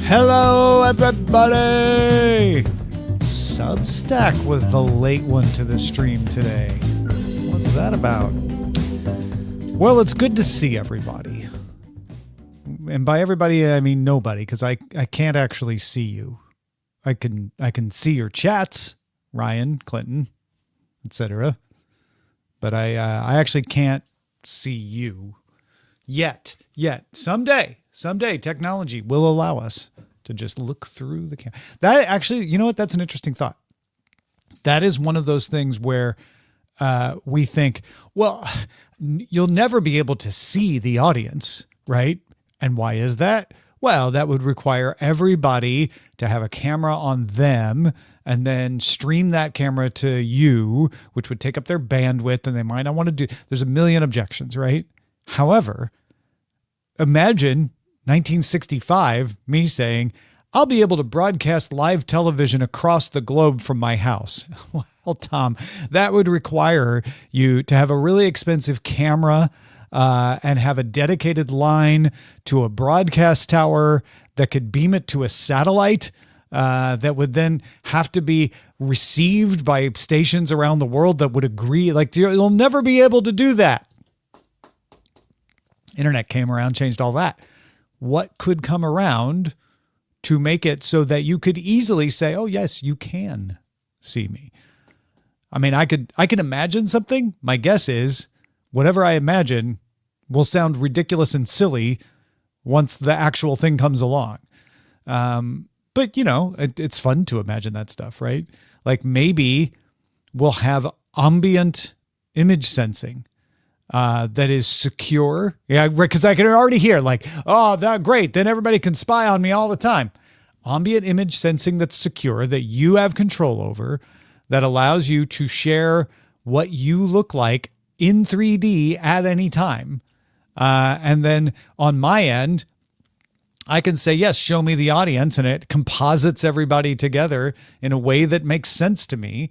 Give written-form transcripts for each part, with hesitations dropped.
Hello, everybody! Substack was the late one to the stream today. What's that about? Well, it's good to see everybody. And by everybody, I mean nobody, because I can't actually see you. I can see your chats, Ryan, Clinton, etc. But I actually can't see you yet. Someday technology will allow us to just look through the camera. That actually, you know what? That's an interesting thought. That is one of those things where we think, well, you'll never be able to see the audience, right? And why is that? Well, that would require everybody to have a camera on them and then stream that camera to you, which would take up their bandwidth, and they might not want to do. There's a million objections, right? However, imagine 1965, me saying, I'll be able to broadcast live television across the globe from my house. Well, Tom, that would require you to have a really expensive camera and have a dedicated line to a broadcast tower that could beam it to a satellite that would then have to be received by stations around the world that would agree. Like, you'll never be able to do that. Internet came around, changed all that. What could come around to make it so that you could easily say, oh, yes, you can see me? I mean, I can imagine something. My guess is whatever I imagine will sound ridiculous and silly once the actual thing comes along. But, you know, it's fun to imagine that stuff, right? Like maybe we'll have ambient image sensing that is secure. Yeah, because I can already hear like, oh, that's great. Then everybody can spy on me all the time. Ambient image sensing that's secure, that you have control over, that allows you to share what you look like in 3D at any time. And then on my end, I can say, yes, show me the audience, and it composites everybody together in a way that makes sense to me.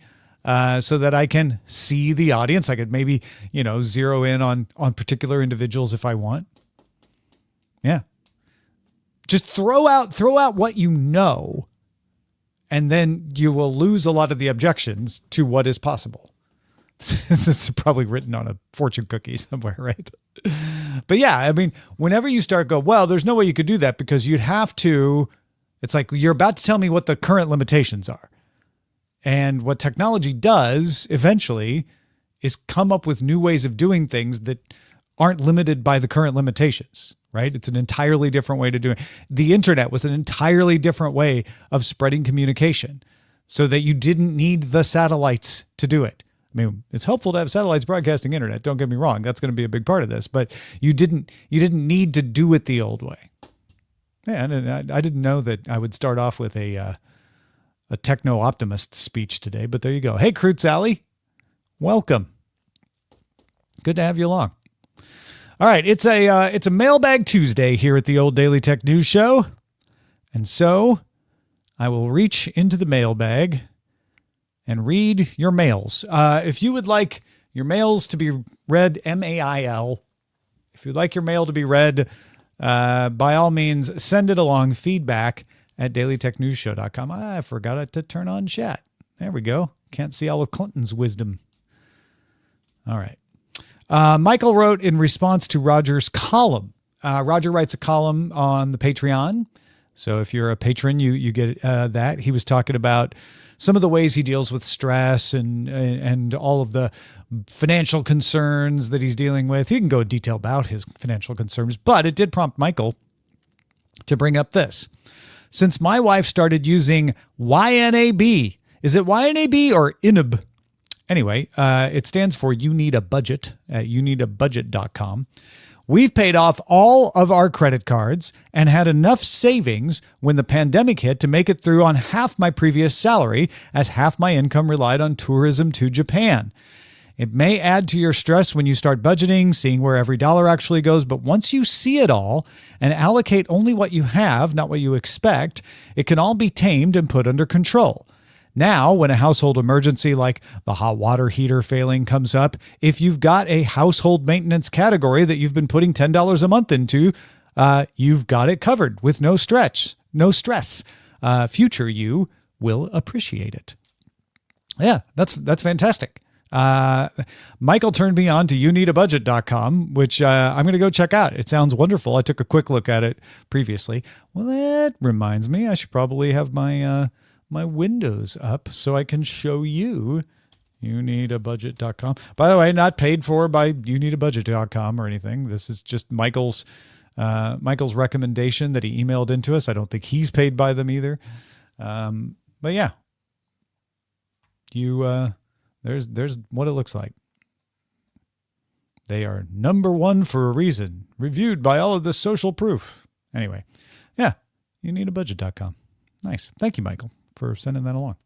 So that I can see the audience. I could maybe, zero in on particular individuals if I want. Yeah. Just throw out what you know, and then you will lose a lot of the objections to what is possible. This is probably written on a fortune cookie somewhere, right? But yeah, I mean, whenever you start well, there's no way you could do that because you'd have to, it's like you're about to tell me what the current limitations are. And what technology does eventually is come up with new ways of doing things that aren't limited by the current limitations, right? It's an entirely different way to do it. The internet was an entirely different way of spreading communication so that you didn't need the satellites to do it. I mean, it's helpful to have satellites broadcasting internet. Don't get me wrong. That's going to be a big part of this, but you didn't need to do it the old way. Yeah, and I didn't know that I would start off with a techno-optimist speech today, but there you go. Hey, Crude Sally, welcome. Good to have you along. All right, it's a Mailbag Tuesday here at the Old Daily Tech News Show, and so I will reach into the mailbag and read your mails. If you would like your mails to be read, MAIL, if you'd like your mail to be read, by all means, send it along, feedback at dailytechnewsshow.com. I forgot to turn on chat. There we go. Can't see all of Clinton's wisdom. All right. Michael wrote in response to Roger's column. Roger writes a column on the Patreon. So if you're a patron, you get that. He was talking about some of the ways he deals with stress and all of the financial concerns that he's dealing with. He can go in detail about his financial concerns, but it did prompt Michael to bring up this. Since my wife started using YNAB, is it YNAB or YNAB? Anyway, it stands for You Need a Budget at youneedabudget.com. We've paid off all of our credit cards and had enough savings when the pandemic hit to make it through on half my previous salary, as half my income relied on tourism to Japan. It may add to your stress when you start budgeting, seeing where every dollar actually goes, but once you see it all and allocate only what you have, not what you expect, it can all be tamed and put under control. Now, when a household emergency like the hot water heater failing comes up, if you've got a household maintenance category that you've been putting $10 a month into, you've got it covered with no stress. Future you will appreciate it. Yeah, that's fantastic. Michael turned me on to youneedabudget.com, which I'm going to go check out. It sounds wonderful. I took a quick look at it previously. Well, that reminds me, I should probably have my my windows up so I can show you youneedabudget.com. By the way, not paid for by youneedabudget.com or anything. This is just Michael's recommendation that he emailed into us. I don't think he's paid by them either. But yeah, there's what it looks like. They are #1 for a reason, reviewed by all of the social proof. Anyway, yeah, youneedabudget.com. Nice. Thank you, Michael, for sending that along.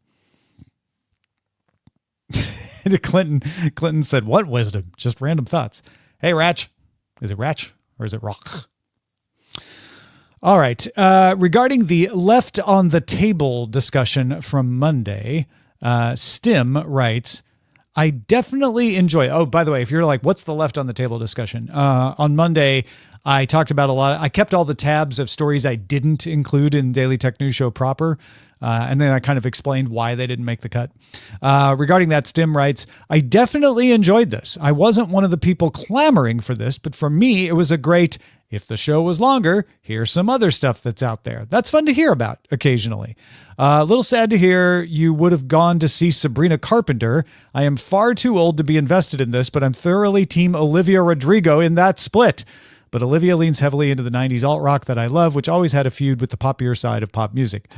Clinton said, what wisdom? Just random thoughts. Hey, Ratch. Is it Ratch or is it Rock? All right. Regarding the left on the table discussion from Monday, Stim writes, I definitely enjoy. Oh, by the way, if you're like, what's the left on the table discussion? On Monday, I talked about I kept all the tabs of stories I didn't include in Daily Tech News Show proper. And then I kind of explained why they didn't make the cut. Regarding that, Stim writes, I definitely enjoyed this. I wasn't one of the people clamoring for this, but for me, it was a great, if the show was longer, here's some other stuff that's out there. That's fun to hear about occasionally. A little sad to hear you would have gone to see Sabrina Carpenter. I am far too old to be invested in this, but I'm thoroughly team Olivia Rodrigo in that split. But Olivia leans heavily into the 90s alt rock that I love, which always had a feud with the poppier side of pop music.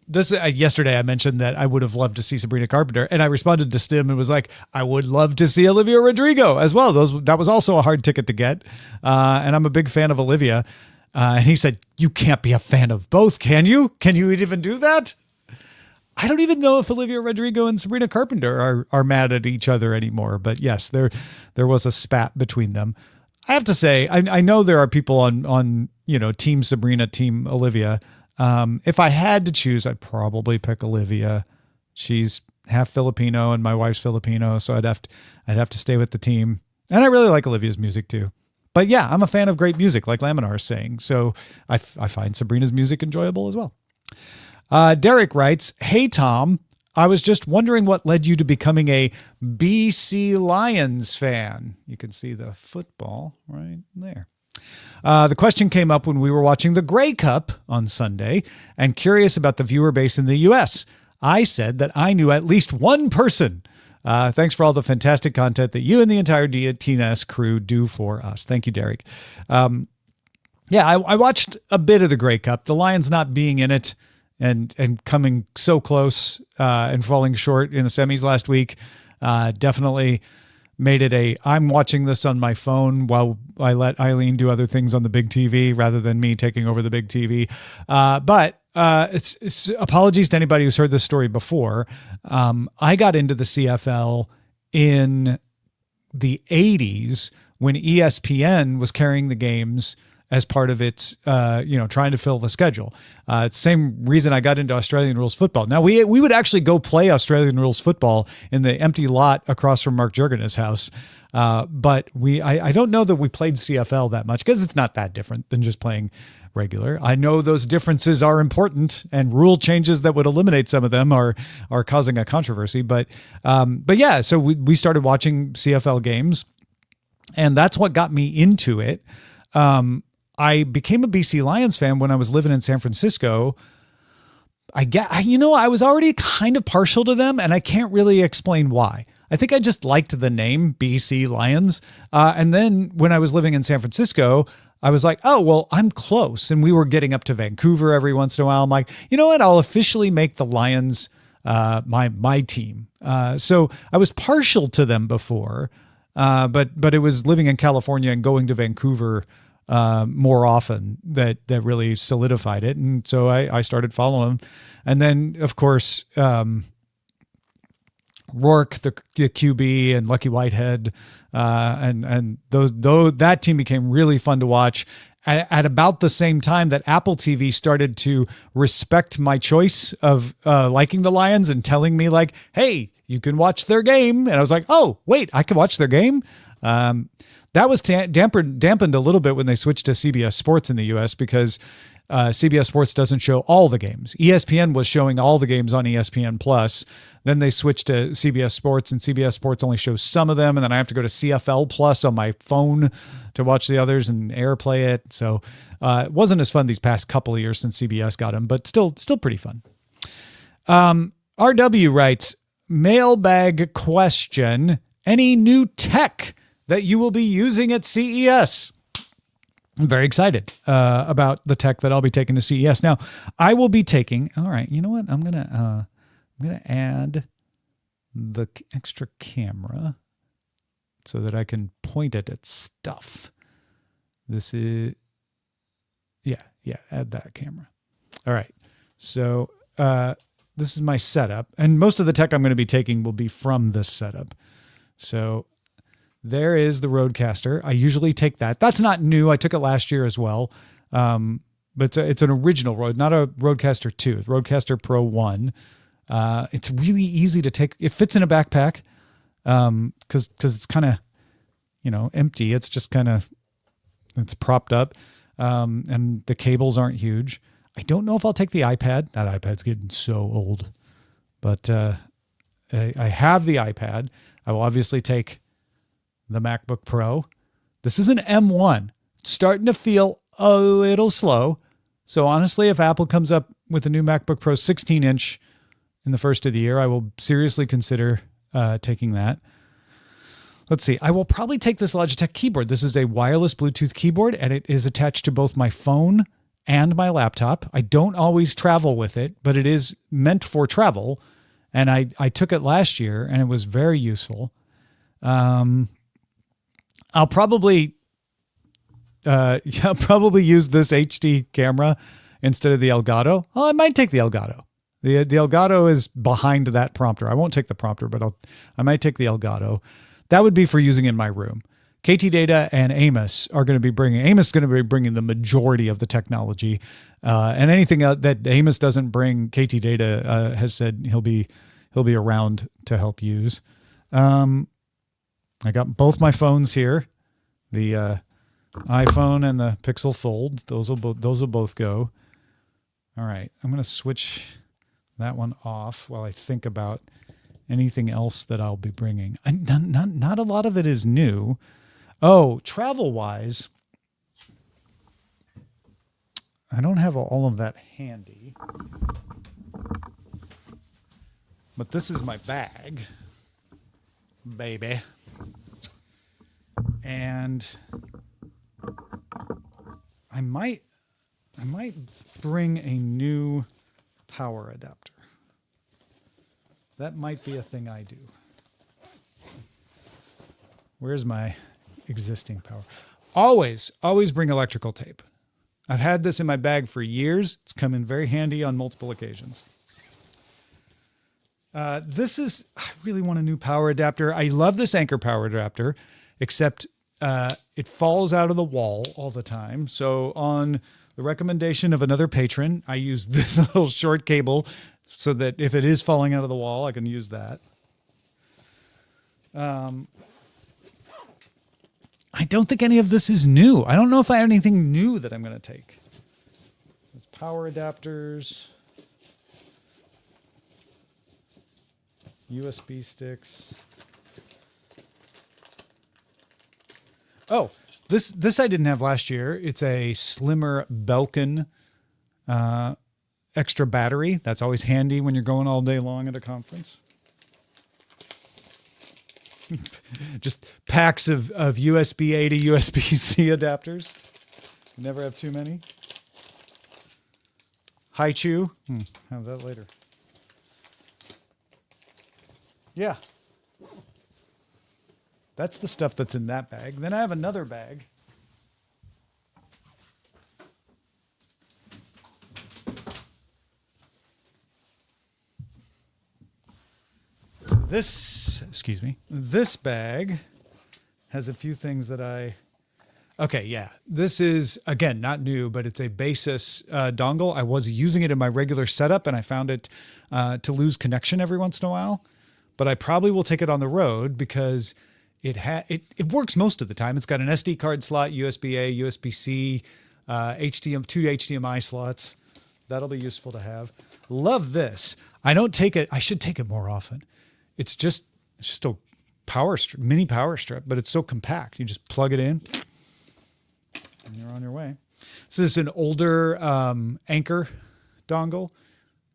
Yesterday I mentioned that I would have loved to see Sabrina Carpenter, and I responded to Stim and was like, I would love to see Olivia Rodrigo as well. That was also a hard ticket to get. And I'm a big fan of Olivia. And he said, you can't be a fan of both, can you? Can you even do that? I don't even know if Olivia Rodrigo and Sabrina Carpenter are mad at each other anymore. But yes, there was a spat between them. I have to say, I know there are people on Team Sabrina, Team Olivia. If I had to choose, I'd probably pick Olivia. She's half Filipino and my wife's Filipino, so I'd have to stay with the team. And I really like Olivia's music too. But yeah, I'm a fan of great music, like Laminar is saying. So I find Sabrina's music enjoyable as well. Derek writes, hey, Tom, I was just wondering what led you to becoming a BC Lions fan. You can see the football right there. The question came up when we were watching the Grey Cup on Sunday and curious about the viewer base in the U.S. I said that I knew at least one person. Thanks for all the fantastic content that you and the entire TNS crew do for us. Thank you, Derek. I watched a bit of the Grey Cup. The Lions not being in it and coming so close and falling short in the semis last week definitely made it I'm watching this on my phone while I let Eileen do other things on the big TV rather than me taking over the big TV. But it's apologies to anybody who's heard this story before. I got into the CFL in the 80s when ESPN was carrying the games as part of its, trying to fill the schedule. It's the same reason I got into Australian rules football. Now, we would actually go play Australian rules football in the empty lot across from Mark Juergen's house. But I don't know that we played CFL that much because it's not that different than just playing regular. I know those differences are important and rule changes that would eliminate some of them are causing a controversy. But yeah, so we started watching CFL games and that's what got me into it. I became a BC Lions fan when I was living in San Francisco. I was already kind of partial to them and I can't really explain why. I think I just liked the name BC Lions. And then when I was living in San Francisco, I was like, oh, well, I'm close. And we were getting up to Vancouver every once in a while. I'm like, you know what? I'll officially make the Lions my team. So I was partial to them before, but it was living in California and going to Vancouver more often that really solidified it. And so I started following them. And then, of course, Rourke, the QB, and Lucky Whitehead, and that team became really fun to watch at about the same time that Apple TV started to respect my choice of liking the Lions and telling me like, hey, you can watch their game. And I was like, oh, wait, I can watch their game. That was dampened a little bit when they switched to CBS Sports in the US because CBS Sports doesn't show all the games. ESPN was showing all the games on ESPN Plus. Then they switched to CBS Sports, and CBS Sports only shows some of them. And then I have to go to CFL Plus on my phone to watch the others and AirPlay it. So it wasn't as fun these past couple of years since CBS got them, but still pretty fun. RW writes, mailbag question: any new tech that you will be using at CES? I'm very excited about the tech that I'll be taking to CES. Now, I will be taking. All right, you know what? I'm gonna add the extra camera so that I can point it at stuff. This is, yeah, add that camera. All right, so this is my setup, and most of the tech I'm going to be taking will be from this setup. So there is the Rodecaster. I usually take that. That's not new. I took it last year as well. But it's an original Rode, not a Rodecaster 2. It's Rodecaster Pro 1. It's really easy to take. It fits in a backpack because it's kind of, empty. It's just it's propped up, and the cables aren't huge. I don't know if I'll take the iPad. That iPad's getting so old. But I have the iPad. I will obviously take the MacBook Pro. This is an M1. It's starting to feel a little slow. So honestly, if Apple comes up with a new MacBook Pro 16-inch in the first of the year, I will seriously consider taking that. Let's see. I will probably take this Logitech keyboard. This is a wireless Bluetooth keyboard, and it is attached to both my phone and my laptop. I don't always travel with it, but it is meant for travel. And I took it last year, and it was very useful. I'll probably use this HD camera instead of the Elgato. Oh, I might take the Elgato. The Elgato is behind that prompter. I won't take the prompter, but I might take the Elgato. That would be for using in my room. KT Data and Amos are going to be bringing the majority of the technology, and anything that Amos doesn't bring, KT Data has said he'll be around to help use. I got both my phones here, the iPhone and the Pixel Fold. Those will both go. All right, I'm going to switch that one off while I think about anything else that I'll be bringing. Not a lot of it is new. Oh, travel-wise, I don't have all of that handy. But this is my bag, baby. And I might bring a new power adapter. That might be a thing I do. Where's my existing power? Always bring electrical tape. I've had this in my bag for years. It's come in very handy on multiple occasions. I really want a new power adapter. I love this Anker power adapter, except it falls out of the wall all the time. So on the recommendation of another patron, I use this little short cable so that if it is falling out of the wall, I can use that. I don't think any of this is new. I don't know if I have anything new that I'm going to take. There's power adapters, USB sticks. Oh, this I didn't have last year. It's a slimmer Belkin extra battery. That's always handy when you're going all day long at a conference. Just packs of USB-A to USB-C adapters. Never have too many. Haichu. Have that later. Yeah. That's the stuff that's in that bag. Then I have another bag. This bag has a few things that okay, yeah. This is, again, not new, but it's a Basis dongle. I was using it in my regular setup, and I found it to lose connection every once in a while. But I probably will take it on the road because It works most of the time. It's got an SD card slot, USB-A, USB-C, HDMI, 2 HDMI slots. That'll be useful to have. Love this. I don't take it. I should take it more often. It's just a power strip, mini power strip, but it's so compact. You just plug it in and you're on your way. This is an older Anchor dongle.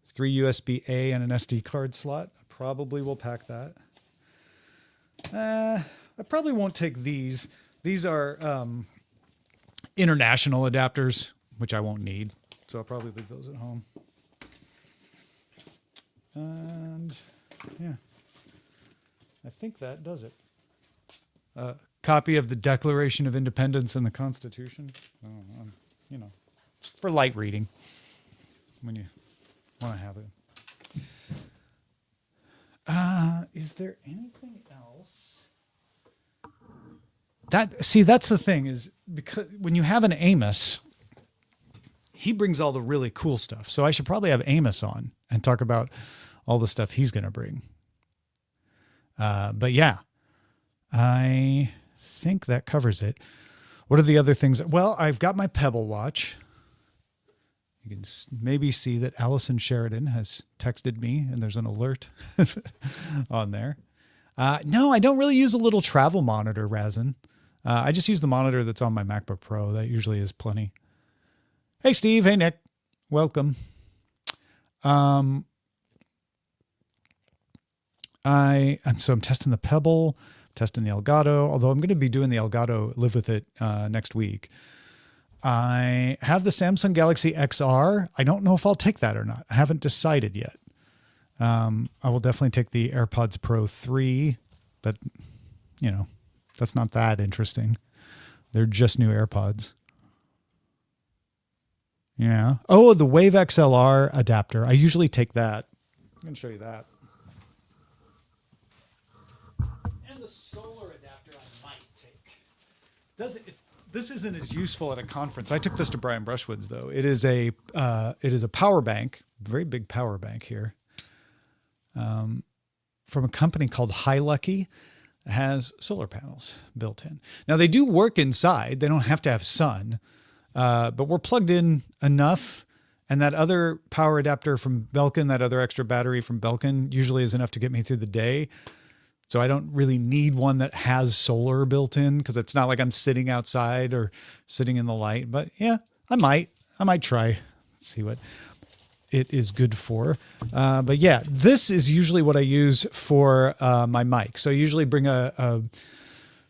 It's 3 USB-A and an SD card slot. I probably will pack that. I probably won't take these. These are international adapters, which I won't need. So I'll probably leave those at home. And yeah, I think that does it. Copy of the Declaration of Independence and the Constitution. You know, just for light reading when you want to have it. Is there anything else? That's the thing, is because when you have an Amos, he brings all the really cool stuff. So I should probably have Amos on and talk about all the stuff he's going to bring. But yeah, I think that covers it. What are the other things? Well, I've got my Pebble watch. You can maybe see that Allison Sheridan has texted me and there's an alert on there. No, I don't really use a little travel monitor, Razin. I just use the monitor that's on my MacBook Pro. That usually is plenty. Hey, Steve. Hey, Nick. Welcome. I'm testing the Pebble, testing the Elgato, although I'm going to be doing the Elgato Live With It next week. I have the Samsung Galaxy XR. I don't know if I'll take that or not. I haven't decided yet. I will definitely take the AirPods Pro 3, but you know, that's not that interesting. They're just new AirPods. Yeah. Oh, the Wave XLR adapter. I usually take that. I'm going to show you that. And the solar adapter I might take. This isn't as useful at a conference. I took this to Brian Brushwood's though. It is a power bank, very big power bank here, from a company called High Lucky. It has solar panels built in. Now they do work inside. They don't have to have sun, but we're plugged in enough. And that other power adapter from Belkin, that other extra battery from Belkin, usually is enough to get me through the day. So I don't really need one that has solar built in, because it's not like I'm sitting outside or sitting in the light. But yeah, I might try, see what it is good for. But yeah, this is usually what I use for my mic. So I usually bring a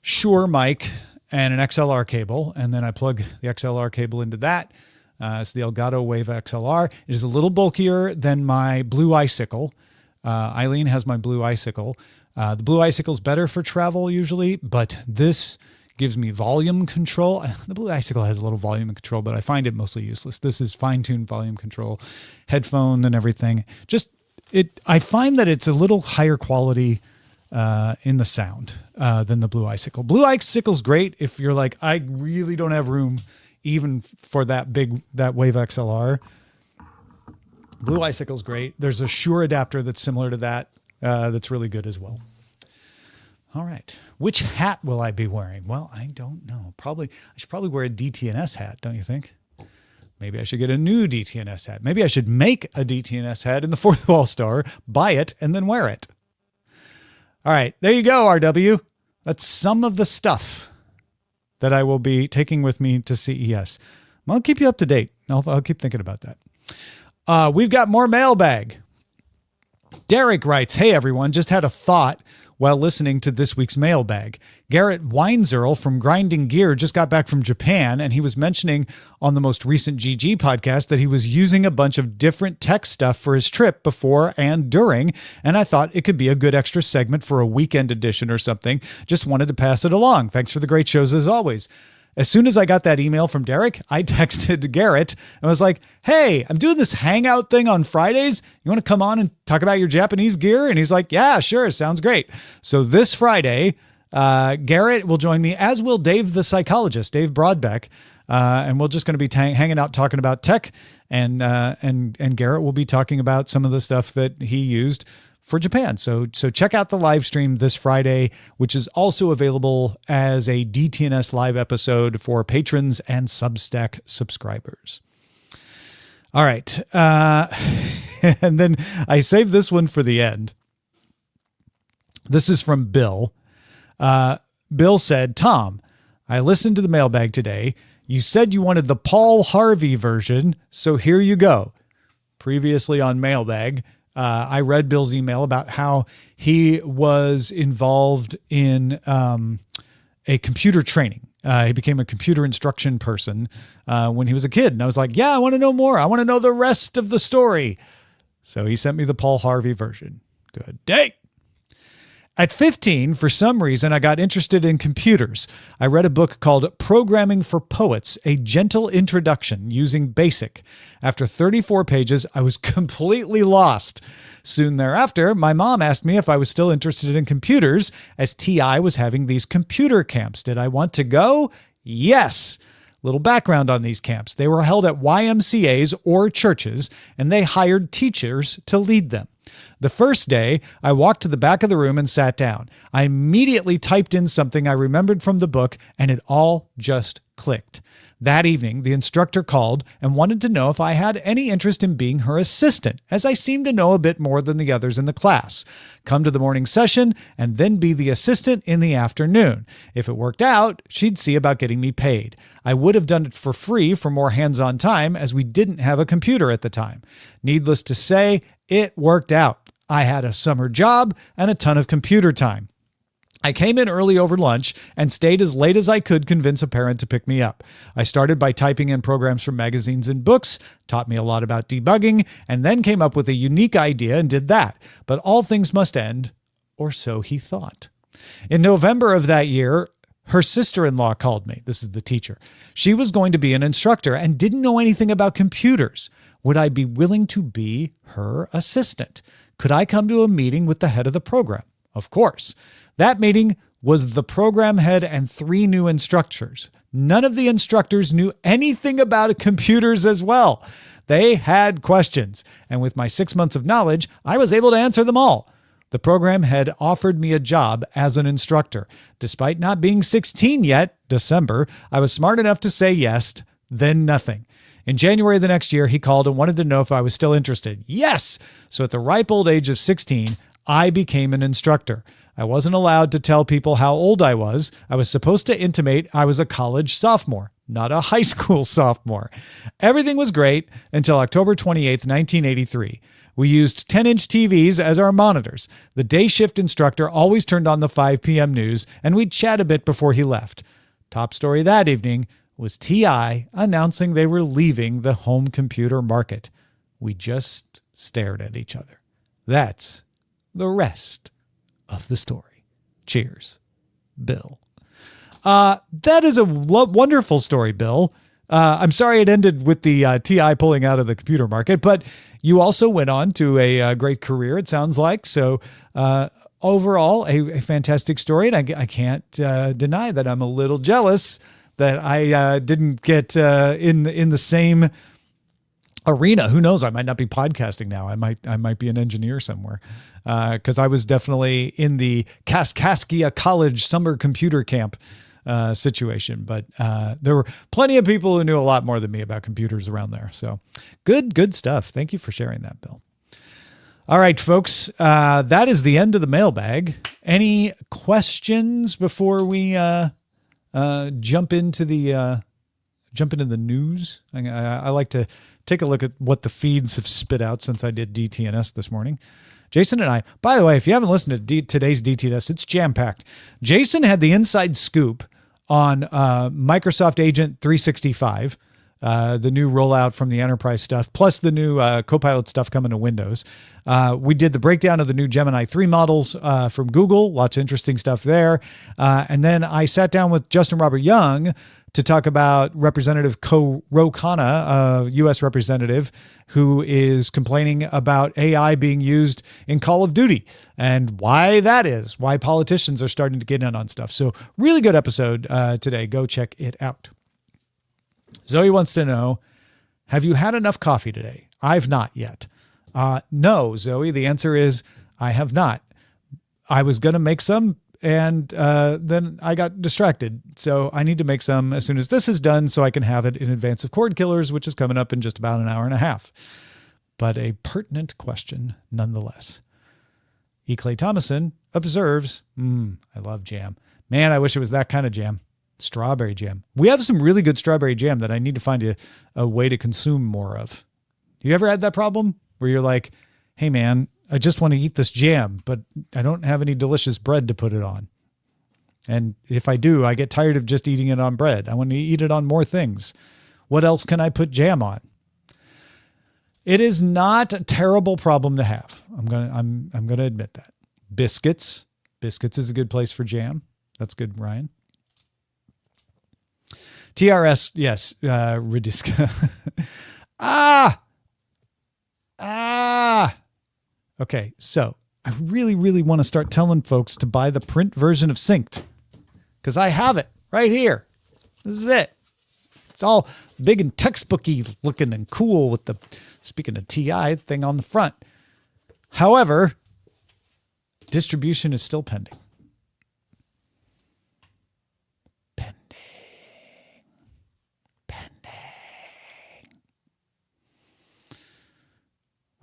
Shure mic and an XLR cable, and then I plug the XLR cable into that. It's the Elgato Wave XLR. It is a little bulkier than my Blue Icicle. Eileen has my Blue Icicle. The Blue Icicle is better for travel usually, but this gives me volume control. The Blue Icicle has a little volume control, but I find it mostly useless. This is fine-tuned volume control, headphone and everything. I find that it's a little higher quality in the sound than the Blue Icicle. Blue Icicle's great if you're like, I really don't have room even for that Wave XLR. Blue Icicle's great. There's a Shure adapter that's similar to that. That's really good as well. All right. Which hat will I be wearing? Well, I don't know. I should probably wear a DTNS hat, don't you think? Maybe I should get a new DTNS hat. Maybe I should make a DTNS hat in the Fourth Wall Store, buy it, and then wear it. All right. There you go, RW. That's some of the stuff that I will be taking with me to CES. I'll keep you up to date. I'll keep thinking about that. We've got more mailbag. Derek writes, hey, everyone, just had a thought while listening to this week's mailbag. Garrett Weinzierl from Grinding Gear just got back from Japan, and he was mentioning on the most recent GG podcast that he was using a bunch of different tech stuff for his trip before and during, and I thought it could be a good extra segment for a weekend edition or something. Just wanted to pass it along. Thanks for the great shows as always. As soon as I got that email from Derek, I texted Garrett and was like, hey, I'm doing this hangout thing on Fridays. You want to come on and talk about your Japanese gear? And he's like, yeah, sure. Sounds great. So this Friday, Garrett will join me, as will Dave the psychologist, Dave Broadbeck. And we're just going to be hanging out talking about tech. And Garrett will be talking about some of the stuff that he used for Japan. So check out the live stream this Friday, which is also available as a DTNS live episode for patrons and Substack subscribers. All right. And then I saved this one for the end. This is from Bill. Bill said, Tom, I listened to the mailbag today. You said you wanted the Paul Harvey version, so here you go. Previously on Mailbag, I read Bill's email about how he was involved in a computer training. He became a computer instruction person when he was a kid. And I was like, yeah, I want to know more. I want to know the rest of the story. So he sent me the Paul Harvey version. Good day. At 15, for some reason, I got interested in computers. I read a book called Programming for Poets, A Gentle Introduction Using BASIC. After 34 pages, I was completely lost. Soon thereafter, my mom asked me if I was still interested in computers, as TI was having these computer camps. Did I want to go? Yes. Little background on these camps. They were held at YMCAs or churches, and they hired teachers to lead them. The first day, I walked to the back of the room and sat down. I immediately typed in something I remembered from the book, and it all just clicked. That evening, the instructor called and wanted to know if I had any interest in being her assistant, as I seemed to know a bit more than the others in the class. Come to the morning session and then be the assistant in the afternoon. If it worked out, she'd see about getting me paid. I would have done it for free for more hands-on time, as we didn't have a computer at the time. Needless to say, it worked out. I had a summer job and a ton of computer time. I came in early over lunch and stayed as late as I could convince a parent to pick me up. I started by typing in programs from magazines and books, taught me a lot about debugging, and then came up with a unique idea and did that. But all things must end, or so he thought. In November of that year, her sister-in-law called me. This is the teacher. She was going to be an instructor and didn't know anything about computers. Would I be willing to be her assistant? Could I come to a meeting with the head of the program? Of course. That meeting was the program head and 3 new instructors. None of the instructors knew anything about computers as well. They had questions, and with my 6 months of knowledge, I was able to answer them all. The program head offered me a job as an instructor. Despite not being 16 yet, December, I was smart enough to say yes, then nothing. In January the next year, he called and wanted to know if I was still interested. Yes! So at the ripe old age of 16, I became an instructor. I wasn't allowed to tell people how old I was. I was supposed to intimate I was a college sophomore, not a high school sophomore. Everything was great until October 28th, 1983. We used 10-inch TVs as our monitors. The day shift instructor always turned on the 5 p.m. news, and we'd chat a bit before he left. Top story that evening was TI announcing they were leaving the home computer market. We just stared at each other. That's the rest of the story. Cheers, Bill. That is a wonderful story, Bill. I'm sorry it ended with the TI pulling out of the computer market, but you also went on to a great career, it sounds like. So overall, a fantastic story. And I can't deny that I'm a little jealous that I didn't get in the same arena. Who knows? I might not be podcasting now. I might be an engineer somewhere, because I was definitely in the Kaskaskia College summer computer camp situation. But there were plenty of people who knew a lot more than me about computers around there. So good stuff. Thank you for sharing that, Bill. All right, folks, that is the end of the mailbag. Any questions before we jump into the news? I like to take a look at what the feeds have spit out since I did DTNS this morning. Jason and I, by the way, if you haven't listened to today's DTNS, it's jam-packed. Jason had the inside scoop on Microsoft Agent 365, the new rollout from the enterprise stuff, plus the new Copilot stuff coming to Windows. We did the breakdown of the new Gemini 3 models from Google, lots of interesting stuff there. And then I sat down with Justin Robert Young to talk about Representative Ro Khanna, a U.S. representative who is complaining about AI being used in Call of Duty and why that is, why politicians are starting to get in on stuff. So really good episode today. Go check it out. Zoe wants to know, have you had enough coffee today? I've not yet. No, Zoe, the answer is I have not. I was going to make some, and then I got distracted. So I need to make some as soon as this is done so I can have it in advance of Cord Killers, which is coming up in just about an hour and a half. But a pertinent question nonetheless. E. Clay Thomason observes, I love jam. Man, I wish it was that kind of jam. Strawberry jam. We have some really good strawberry jam that I need to find a way to consume more of. You ever had that problem where you're like, hey man, I just want to eat this jam, but I don't have any delicious bread to put it on. And if I do, I get tired of just eating it on bread. I want to eat it on more things. What else can I put jam on? It is not a terrible problem to have. I'm gonna admit that. Biscuits is a good place for jam. That's good, Ryan. TRS, yes, Radiska. Okay, so I really, really want to start telling folks to buy the print version of Synced because I have it right here. This is it. It's all big and textbooky looking and cool with the, speaking of TI, thing on the front. However, distribution is still pending.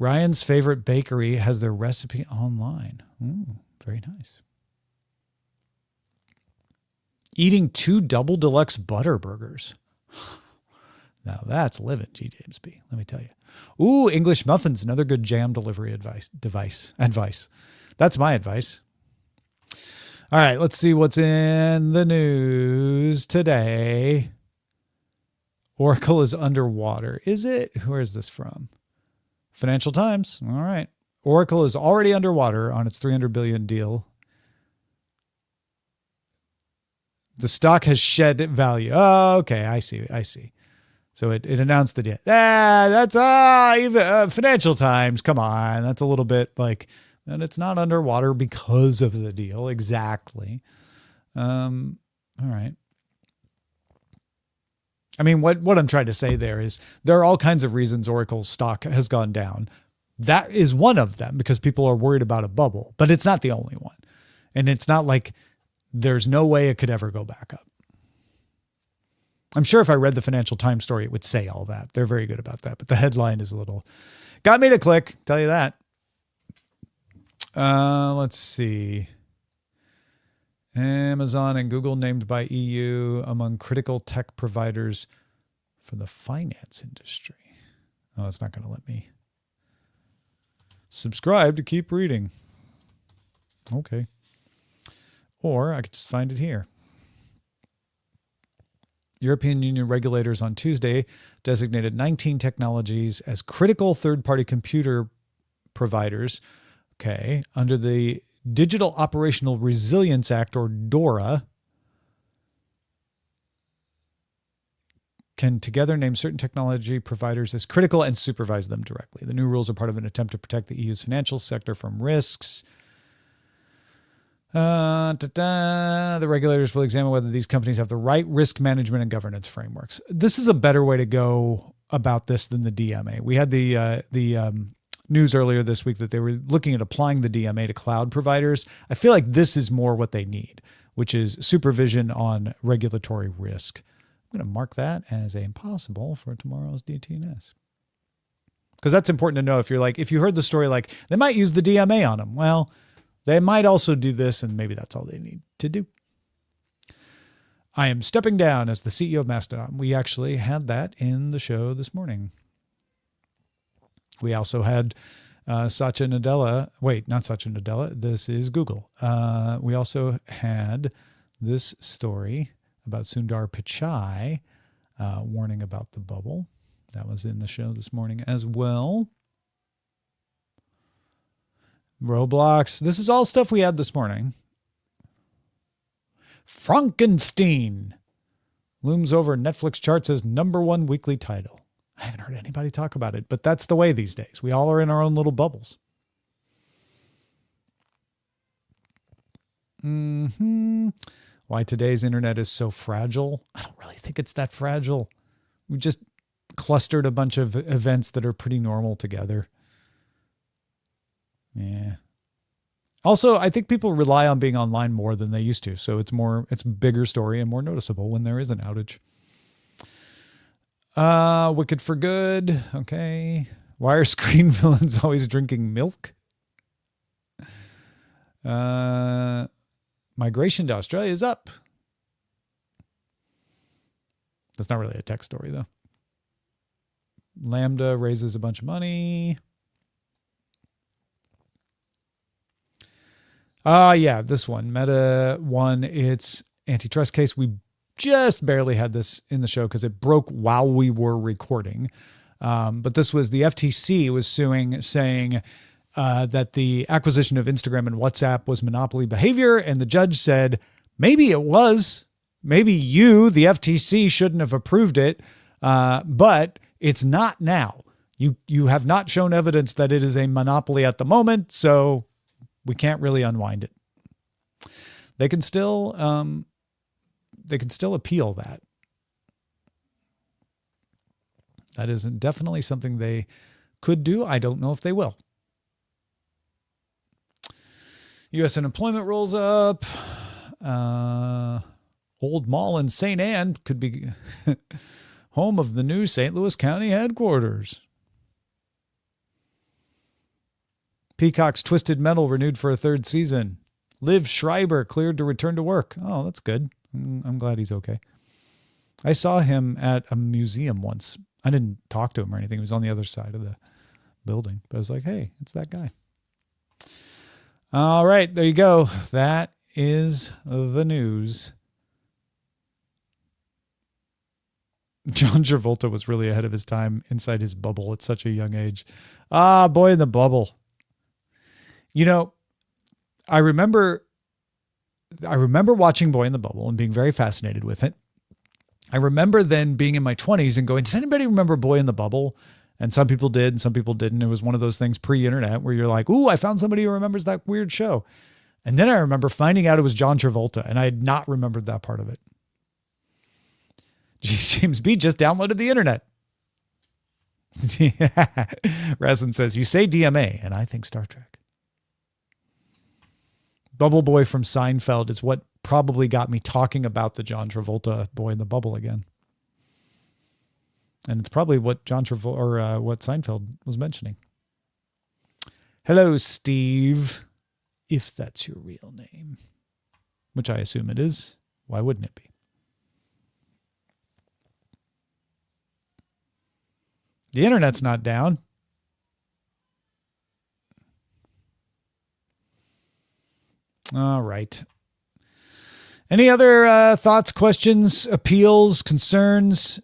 Ryan's favorite bakery has their recipe online. Ooh, very nice. Eating 2 double deluxe butter burgers. Now that's living, G. James B. Let me tell you. Ooh, English muffins, another good jam delivery advice. That's my advice. All right, let's see what's in the news today. Oracle is underwater. Is it? Where is this from? Financial Times. All right. Oracle is already underwater on its $300 billion deal. The stock has shed value. Oh, okay. I see. So it announced the deal. That's even Financial Times. Come on. That's a little bit like, and it's not underwater because of the deal. Exactly. All right. I mean, what I'm trying to say there is there are all kinds of reasons Oracle's stock has gone down. That is one of them because people are worried about a bubble, but it's not the only one. And it's not like there's no way it could ever go back up. I'm sure if I read the Financial Times story, it would say all that. They're very good about that, but the headline is a little, got me to click, tell you that. Let's see. Amazon and Google named by EU among critical tech providers for the finance industry. Oh, it's not going to let me subscribe to keep reading. Okay. Or I could just find it here. European Union regulators on Tuesday designated 19 technologies as critical third-party computer providers, okay, under the Digital Operational Resilience Act, or DORA, can together name certain technology providers as critical and supervise them directly. The new rules are part of an attempt to protect the EU's financial sector from risks. The regulators will examine whether these companies have the right risk management and governance frameworks. This is a better way to go about this than the DMA. We had the news earlier this week that they were looking at applying the DMA to cloud providers. I feel like this is more what they need, which is supervision on regulatory risk. I'm going to mark that as a impossible for tomorrow's DTNS. Because that's important to know if you're like, if you heard the story, like they might use the DMA on them. Well, they might also do this, and maybe that's all they need to do. I am stepping down as the CEO of Mastodon. We actually had that in the show this morning. We also had Satya Nadella. Wait, not Satya Nadella. This is Google. We also had this story about Sundar Pichai warning about the bubble. That was in the show this morning as well. Roblox. This is all stuff we had this morning. Frankenstein looms over Netflix charts as #1 weekly title. I haven't heard anybody talk about it, but that's the way these days. We all are in our own little bubbles. Why today's internet is so fragile? I don't really think it's that fragile. We just clustered a bunch of events that are pretty normal together. Yeah. Also, I think people rely on being online more than they used to. So it's a bigger story and more noticeable when there is an outage. Wicked for Good. Okay. Why are screen villains always drinking milk? Migration to Australia is up. That's not really a tech story, though. Lambda raises a bunch of money. Yeah, this one. Meta won its antitrust case. We just barely had this in the show because it broke while we were recording. But this was the FTC was suing, saying that the acquisition of Instagram and WhatsApp was monopoly behavior. And the judge said, maybe it was. Maybe you, the FTC, shouldn't have approved it, but it's not now. You have not shown evidence that it is a monopoly at the moment, so we can't really unwind it. They can still appeal that. That is definitely something they could do. I don't know if they will. U.S. unemployment rolls up. Old Mall in St. Anne could be home of the new St. Louis County headquarters. Peacock's Twisted Metal renewed for a third season. Liv Schreiber cleared to return to work. Oh, that's good. I'm glad he's okay. I saw him at a museum once. I didn't talk to him or anything. He was on the other side of the building. But I was like, hey, it's that guy. All right, there you go. That is the news. John Travolta was really ahead of his time inside his bubble at such a young age. Boy in the bubble. You know, I remember watching Boy in the Bubble and being very fascinated with it. I remember then being in my 20s and going, does anybody remember Boy in the Bubble? And some people did and some people didn't. It was one of those things pre-internet where you're like, ooh, I found somebody who remembers that weird show. And then I remember finding out it was John Travolta, and I had not remembered that part of it. James B just downloaded the internet. Resin says, you say DMA, and I think Star Trek. Bubble Boy from Seinfeld is what probably got me talking about the John Travolta Boy in the Bubble again. And it's probably what John Travolta or what Seinfeld was mentioning. Hello, Steve. If that's your real name, which I assume it is. Why wouldn't it be? The internet's not down. All right. Any other thoughts, questions, appeals, concerns,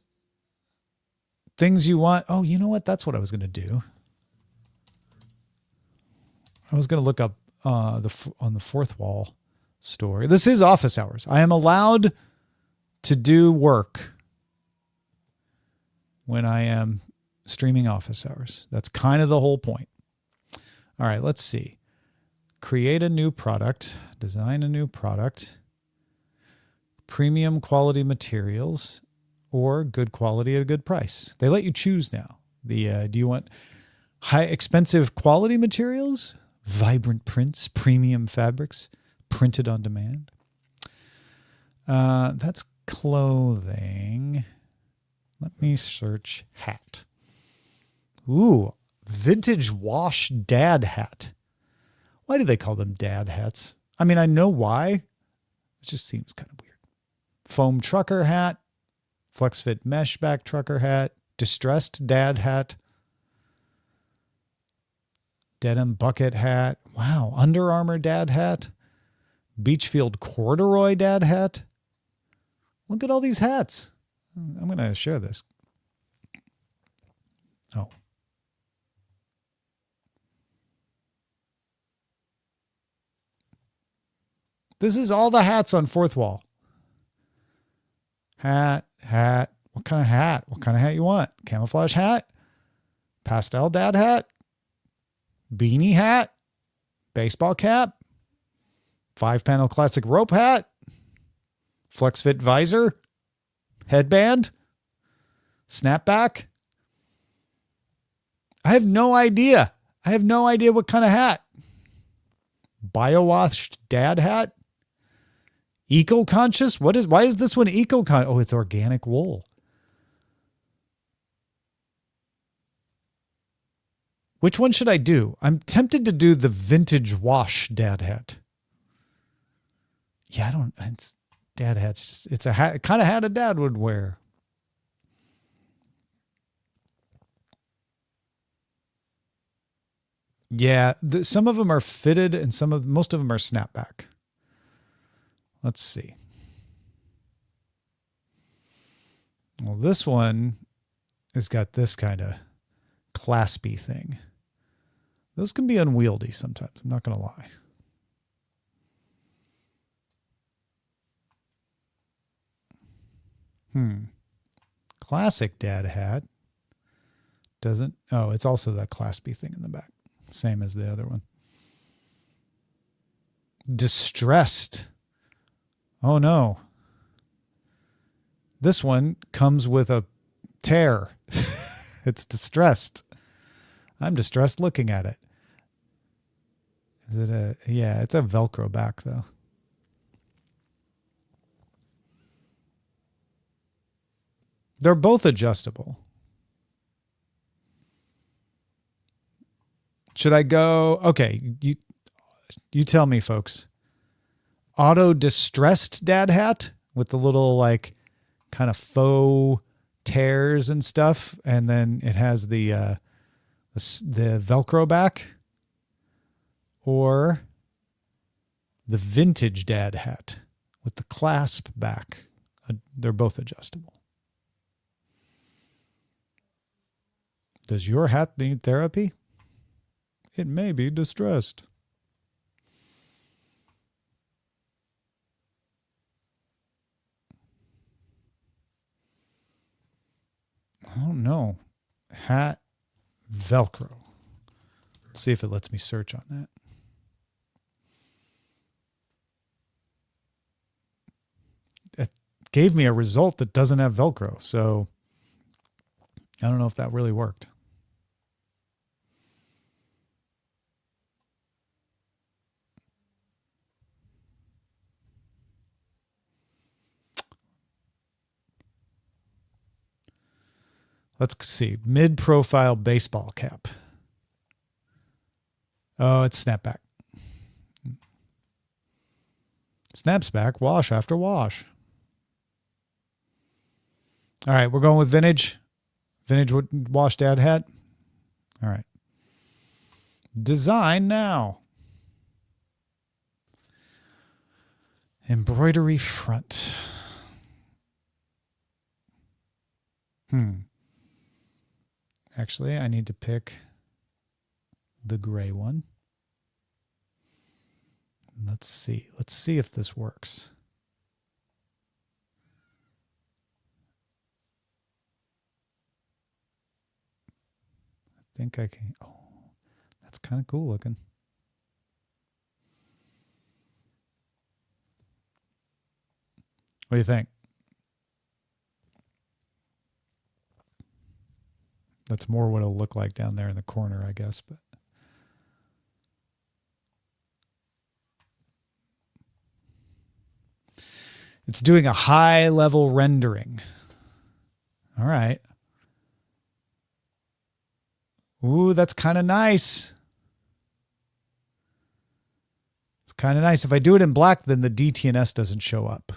things you want? Oh, you know what? That's what I was going to do. I was going to look up on the Fourth Wall story. This is office hours. I am allowed to do work when I am streaming office hours. That's kind of the whole point. All right, let's see. Create a new product, design a new product, premium quality materials, or good quality at a good price. They let you choose now. Do you want high expensive quality materials, vibrant prints, premium fabrics, printed on demand? That's clothing. Let me search hat. Ooh, vintage wash dad hat. Why do they call them dad hats? I mean, I know why. It just seems kind of weird. Foam trucker hat, flex fit mesh back trucker hat, distressed dad hat, denim bucket hat. Wow, Under Armour dad hat, Beachfield corduroy dad hat. Look at all these hats. I'm going to share this. Oh. This is all the hats on Fourth Wall. Hat. What kind of hat? What kind of hat you want? Camouflage hat? Pastel dad hat? Beanie hat? Baseball cap? 5-panel classic rope hat? Flex fit visor? Headband? Snapback? I have no idea. I have no idea what kind of hat. Biowashed dad hat? Eco-conscious? Why is this one eco-conscious? Oh, it's organic wool. Which one should I do? I'm tempted to do the vintage wash dad hat. Yeah, it's dad hat's just, it's a hat, kind of hat a dad would wear. Yeah, some of them are fitted and most of them are snapback. Let's see. Well, this one has got this kind of claspy thing. Those can be unwieldy sometimes. I'm not going to lie. Classic dad hat doesn't. Oh, it's also that claspy thing in the back. Same as the other one. Distressed. Oh no. This one comes with a tear. It's distressed. I'm distressed looking at it. Is it yeah, it's a Velcro back though. They're both adjustable. Should I go? Okay, you tell me, folks. Auto distressed dad hat with the little like kind of faux tears and stuff, and then it has the Velcro back, or the vintage dad hat with the clasp back. They're both adjustable. Does your hat need therapy? It may be distressed. Oh no. Hat Velcro. Let's see if it lets me search on that. It gave me a result that doesn't have Velcro, so I don't know if that really worked. Let's see. Mid-profile baseball cap. Oh, it's snapback. Snaps back, wash after wash. All right, we're going with vintage. Vintage wash dad hat. All right. Design now. Embroidery front. Actually, I need to pick the gray one. Let's see. Let's see if this works. I think I can. Oh, that's kind of cool looking. What do you think? That's more what it'll look like down there in the corner, I guess. But it's doing a high level rendering. All right. Ooh, that's kind of nice. It's kind of nice. If I do it in black, then the DTNS doesn't show up.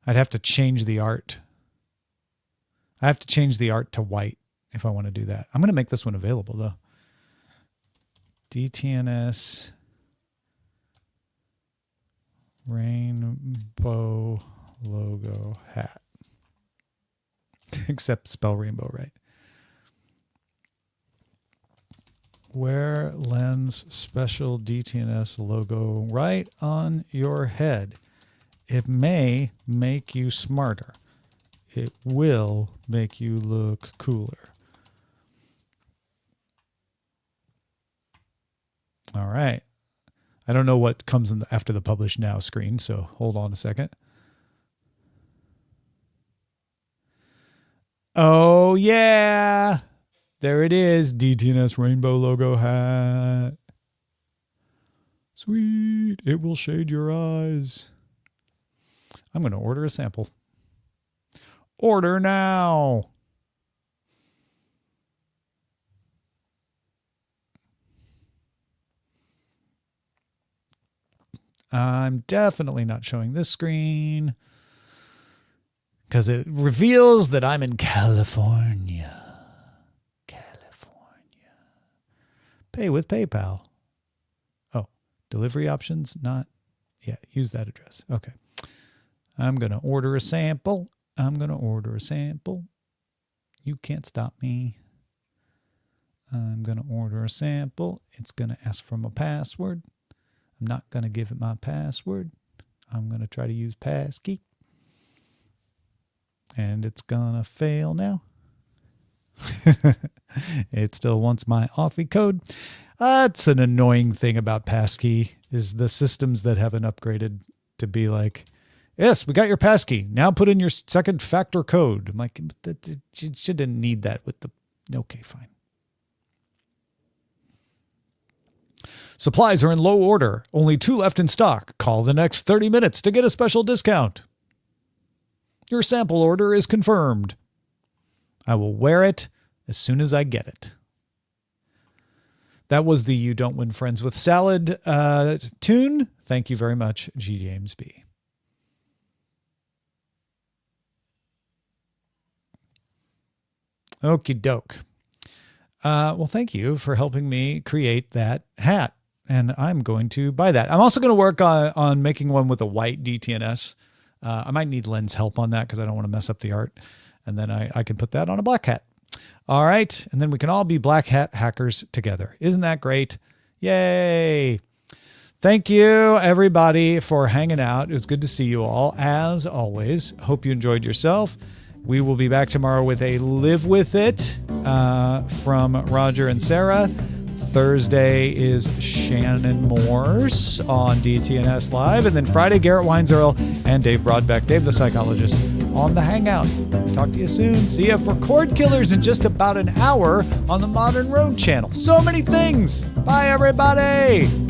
I'd have to change the art. I have to change the art to white if I want to do that. I'm going to make this one available, though. DTNS rainbow logo hat. Except spell rainbow right. Wear lens special DTNS logo right on your head. It may make you smarter. It will make you look cooler. All right. I don't know what comes in after the publish now screen, so hold on a second. Oh, yeah. There it is. DTNS rainbow logo hat. Sweet. It will shade your eyes. I'm going to order a sample. Order now. I'm definitely not showing this screen because it reveals that I'm in California. Pay with PayPal. Oh, delivery options, not. Yeah, use that address. Okay. I'm going to order a sample. You can't stop me. I'm going to order a sample. It's going to ask for my password. I'm not going to give it my password. I'm going to try to use passkey. And it's going to fail now. It still wants my Authy code. That's an annoying thing about passkey is the systems that haven't upgraded to be like, yes, we got your passkey. Now put in your second factor code. I'm like, you shouldn't need that with the, okay, fine. Supplies are in low order. Only 2 left in stock. Call the next 30 minutes to get a special discount. Your sample order is confirmed. I will wear it as soon as I get it. That was the You Don't Win Friends with Salad tune. Thank you very much, G. James B. Okie doke. Well, thank you for helping me create that hat. And I'm going to buy that. I'm also going to work on making one with a white DTNS. I might need Len's help on that because I don't want to mess up the art. And then I can put that on a black hat. All right. And then we can all be black hat hackers together. Isn't that great? Yay. Thank you, everybody, for hanging out. It was good to see you all, as always. Hope you enjoyed yourself. We will be back tomorrow with a Live With It from Roger and Sarah. Thursday is Shannon Morse on DTNS Live. And then Friday, Garrett Weinzierl and Dave Broadbeck, Dave the Psychologist, on the Hangout. Talk to you soon. See you for Cord Killers in just about an hour on the Modern Road channel. So many things. Bye, everybody.